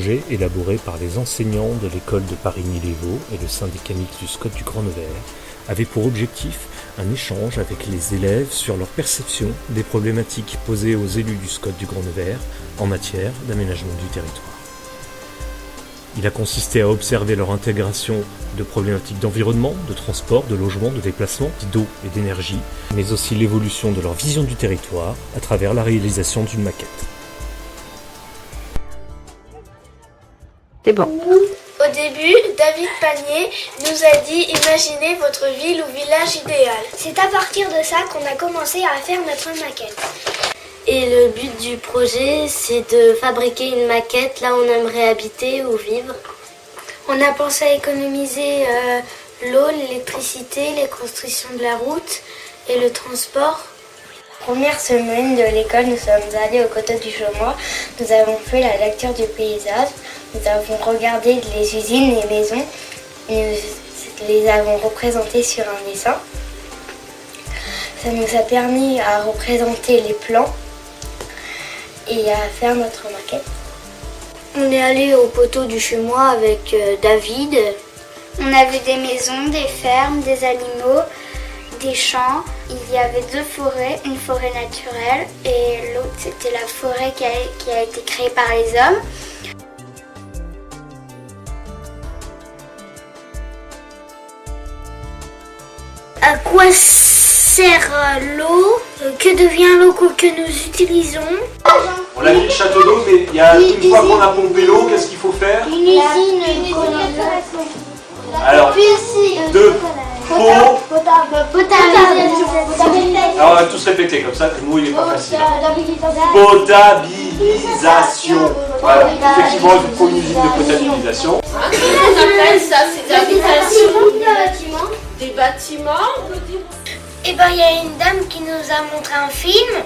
projet élaboré par les enseignants de l'école de Parigny-les-Vaux et le syndicat mixte du SCOT du Grand Nevers avait pour objectif un échange avec les élèves sur leur perception des problématiques posées aux élus du SCOT du Grand Nevers en matière d'aménagement du territoire. Il a consisté à observer leur intégration de problématiques d'environnement, de transport, de logement, de déplacement, d'eau et d'énergie, mais aussi l'évolution de leur vision du territoire à travers la réalisation d'une maquette. C'est bon. Au début, David Panier nous a dit « Imaginez votre ville ou village idéal ». C'est à partir de ça qu'on a commencé à faire notre maquette. Et le but du projet, c'est de fabriquer une maquette là où on aimerait habiter ou vivre. On a pensé à économiser l'eau, l'électricité, les constructions de la route et le transport. Première semaine de l'école, nous sommes allés aux côtés du Chaumois. Nous avons fait la lecture du paysage. Nous avons regardé les usines et les maisons. Et nous les avons représentées sur un dessin. Ça nous a permis à représenter les plans et à faire notre maquette. On est allé au poteau du Chaumois avec David. On a vu des maisons, des fermes, des animaux, des champs. Il y avait 2 forêts, une forêt naturelle et l'autre c'était la forêt qui a été créée par les hommes. À quoi sert l'eau? Que devient l'eau que nous utilisons? On a mis le château d'eau, mais une fois qu'on a pompé l'eau, qu'est-ce qu'il faut faire? Une usine Alors, de alors on va tous répéter comme ça, le mot il n'est pas facile. Potabilisation. Voilà, effectivement il faut une usine de potabilisation. On appelle ça, c'est des habitations, des bâtiments, on peut dire. Eh ben, il y a une dame qui nous a montré un film.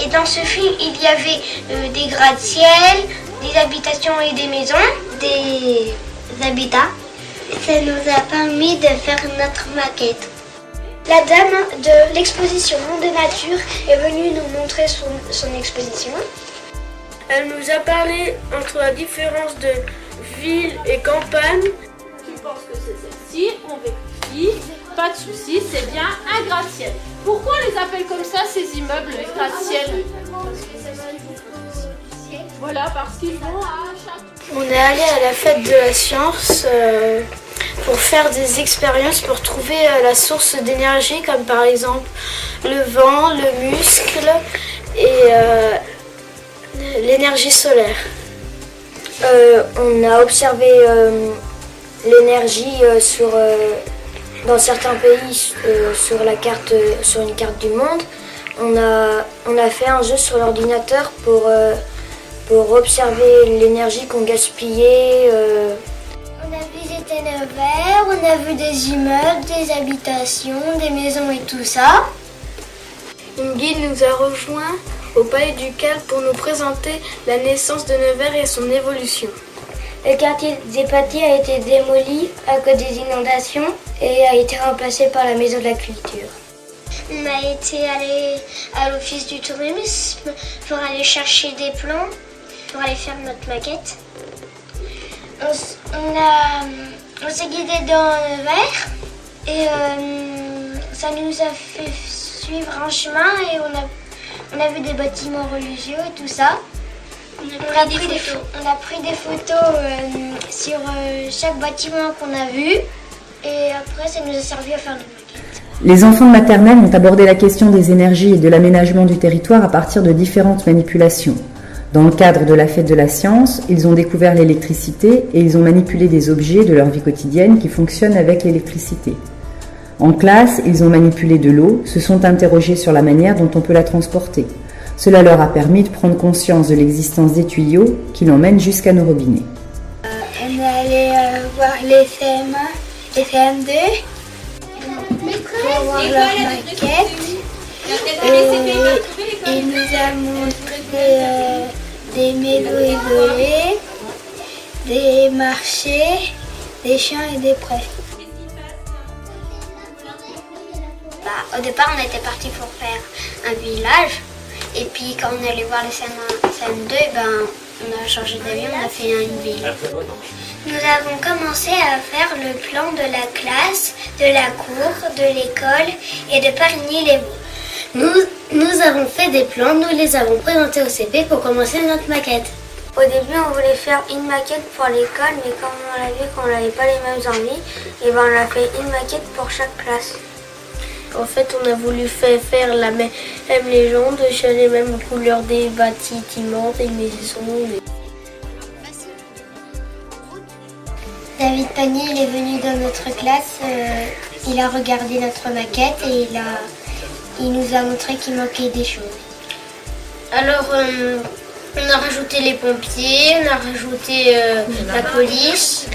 Et dans ce film, il y avait des gratte-ciel, des habitations et des maisons, des habitats. Ça nous a permis de faire notre maquette. La dame de l'exposition Monde et Nature est venue nous montrer son exposition. Elle nous a parlé entre la différence de ville et campagne. Tu penses que c'est celle-ci, on vérifie, pas de souci, c'est bien un gratte-ciel. Pourquoi on les appelle comme ça ces immeubles, les gratte-ciel? Voilà, parce qu'ils vont à chaque... On est allé à la fête de la science pour faire des expériences pour trouver la source d'énergie, comme par exemple le vent, le muscle et l'énergie solaire. On a observé l'énergie dans certains pays sur une carte du monde. On a fait un jeu sur l'ordinateur pour observer l'énergie qu'on gaspillait. On a visité Nevers, on a vu des immeubles, des habitations, des maisons et tout ça. Une guide nous a rejoints au Palais du Calme pour nous présenter la naissance de Nevers et son évolution. Le quartier des Pâtés a été démoli à cause des inondations et a été remplacé par la Maison de la Culture. On a été allé à l'office du tourisme pour aller chercher des plans, pour aller faire notre maquette. On s'est guidé dans Nevers et ça nous a fait suivre un chemin et on a vu des bâtiments religieux et tout ça. On a pris des photos sur chaque bâtiment qu'on a vu et après ça nous a servi à faire notre maquette. Les enfants de maternelle ont abordé la question des énergies et de l'aménagement du territoire à partir de différentes manipulations. Dans le cadre de la fête de la science, ils ont découvert l'électricité et ils ont manipulé des objets de leur vie quotidienne qui fonctionnent avec l'électricité. En classe, ils ont manipulé de l'eau, se sont interrogés sur la manière dont on peut la transporter. Cela leur a permis de prendre conscience de l'existence des tuyaux qui l'emmènent jusqu'à nos robinets. On est allé voir les CM1 et CM2 pour voir leur maquette. Il nous a montré des maisons isolées, des marchés, des champs et des prés. Au départ, on était parti pour faire un village. Et puis, quand on allait voir les CM1, CM2, on a changé d'avis, on a fait une ville. Nous avons commencé à faire le plan de la classe, de la cour, de l'école et de Parigny-les-Vaux. Nous avons fait des plans, nous les avons présentés au CP pour commencer notre maquette. Au début, on voulait faire une maquette pour l'école, mais comme on a vu qu'on n'avait pas les mêmes envies, et ben on a fait une maquette pour chaque classe. En fait, on a voulu faire la même légende, les mêmes couleurs des bâtiments, des maisons. David Panier, il est venu dans notre classe, il a regardé notre maquette et il nous a montré qu'il manquait des choses. Alors, on a rajouté les pompiers, on a rajouté la police.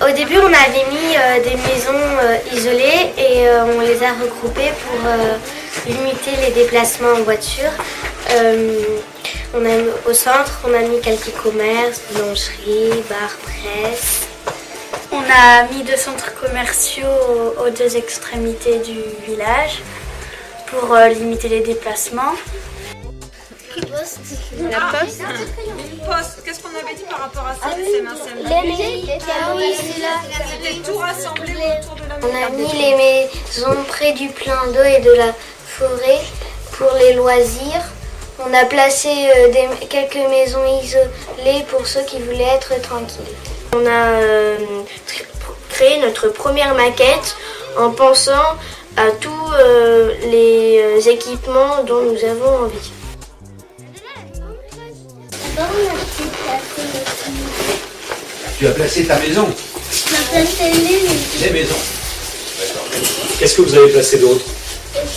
Au début, on avait mis des maisons isolées et on les a regroupées pour limiter les déplacements en voiture. Au centre, on a mis quelques commerces, boulangeries, bars, presse. On a mis 2 centres commerciaux aux 2 extrémités du village pour limiter les déplacements. La poste. Une poste. Qu'est-ce qu'on avait dit par rapport à ça, les C'était tout rassemblé autour de la maison. On a mis les maisons près du plein d'eau et de la forêt pour les loisirs. On a placé quelques maisons isolées pour ceux qui voulaient être tranquilles. On a créé notre première maquette en pensant à tous les équipements dont nous avons envie. Tu as placé ta maison? On a placé les maisons. D'accord. Qu'est-ce que vous avez placé d'autre? Aussi,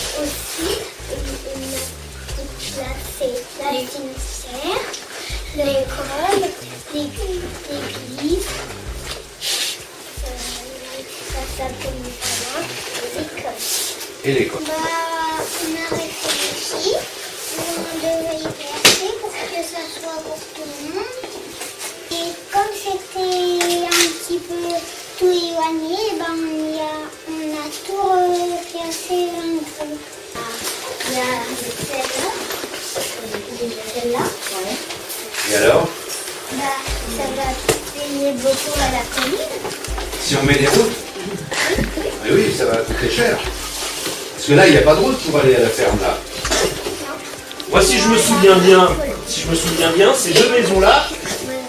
on a placé la cimetière, l'école, l'église, ça s'appelle l'école. Et l'école. On a réfléchi, on devait y placer pour que ça soit pour tout le monde. Et comme c'était un petit peu tout éloigné, ben on a tout placé un peu. Il y a celle-là. Et alors? Ça va payer beaucoup à la commune. Si on met des routes? Mais oui, ça va coûter cher. Parce que là, il n'y a pas de route pour aller à la ferme, là. Moi, si je me souviens bien, ces 2 maisons-là,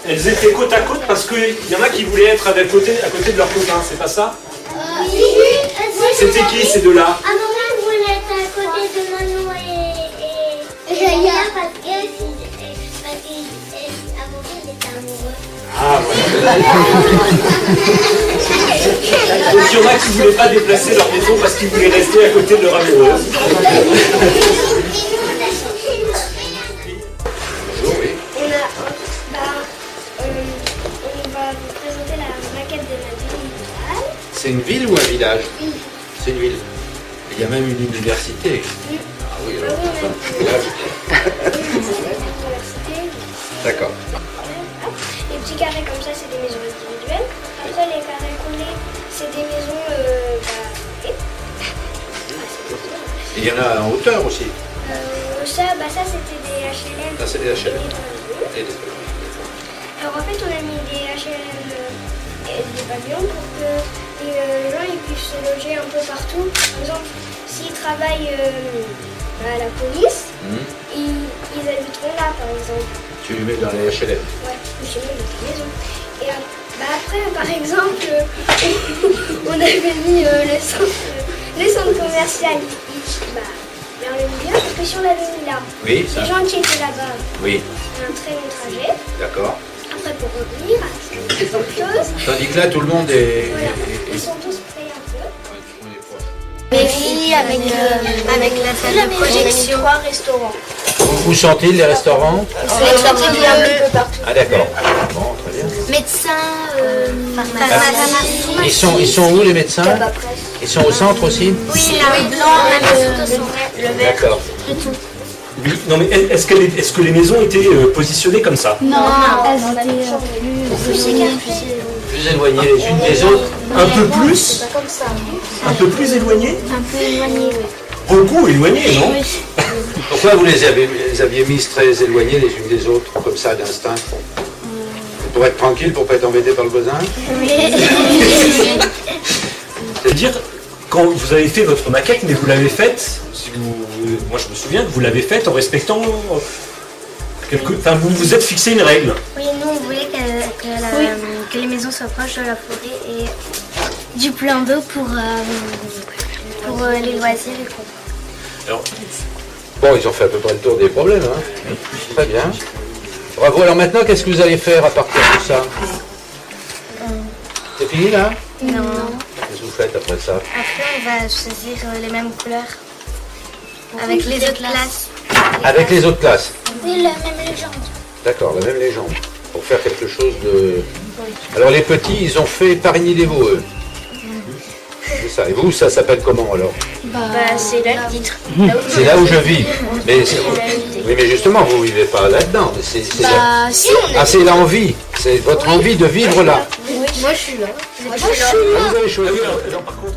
elles étaient côte à côte parce qu'il y en a qui voulaient être à côté de leurs copains, c'est pas ça? Oui. C'était qui ces 2-là? À un moment, on voulait être à côté de Manon et Jaya parce qu'à un moment, il était amoureux. Ah, voilà. Donc il y en a qui ne voulaient pas déplacer leur maison parce qu'ils voulaient rester à côté de leur amoureuse. On va vous présenter la maquette de la ville littorale. C'est une ville ou un village? C'est une ville. Il y a même une université. Ah oui, alors. Village. D'accord. Les petits carrés comme ça, c'est des maisons individuelles. Après, les carrés coulés, c'est des maisons Il y en a en hauteur aussi. ça, c'était des HLM. Ah, c'est des HLM. Et des... Alors en fait, on a mis des HLM et des pavillons pour que les gens ils puissent se loger un peu partout. Par exemple, s'ils travaillent à la police, ils habiteront là, par exemple. Tu les mets dans les HLM? Ouais, je les mets dans la maison. Et après, par exemple, on avait mis le centre commercial vers le milieu, parce que si on l'avait mis là, oui, ça. Les gens qui étaient là-bas, oui. un très long trajet. D'accord. Après, pour revenir, c'est autre chose. Tandis que là, tout le monde est... Voilà. Ils sont tous prêts un peu. Mairie avec la salle de projection. 3 restaurants. Où sont-ils les restaurants? Ah d'accord. Bon, très bien. Médecins, Ils sont où les médecins? Ils sont au centre aussi? oui, la blanc, D'accord. Non mais est-ce que les maisons étaient positionnées comme ça? non, elles étaient Plus éloignées les unes des autres? Un peu plus? Un peu plus éloignées? un peu éloignées, oui. beaucoup éloignés, non? Pourquoi vous les aviez mises très éloignées les unes des autres, comme ça, d'instinct? Pour être tranquille, pour pas être embêté par le voisin? C'est-à-dire, quand vous avez fait votre maquette, mais vous l'avez faite, moi je me souviens que vous l'avez faite en respectant enfin, vous vous êtes fixé une règle. Oui, nous on voulait que les maisons soient proches de la forêt et du plan d'eau pour les loisirs et tout. Alors, bon, ils ont fait à peu près le tour des problèmes, hein. Très bien. Bravo. Alors maintenant, qu'est-ce que vous allez faire à partir de ça? C'est fini là? Non. Qu'est-ce que vous faites après ça? Après, on va choisir les mêmes couleurs avec les autres classes. Avec les autres classes? Oui, la même légende. D'accord, la même légende. Pour faire quelque chose de... Alors les petits, ils ont fait Parigny-les-Vaux, eux. C'est ça. Et vous, ça s'appelle comment alors? C'est là le titre. C'est là où je vis. Mais oui, mais justement, vous ne vivez pas là-dedans. C'est l'envie. C'est votre envie de vivre là. Moi, je suis là. Ah, vous avez choisi. par contre,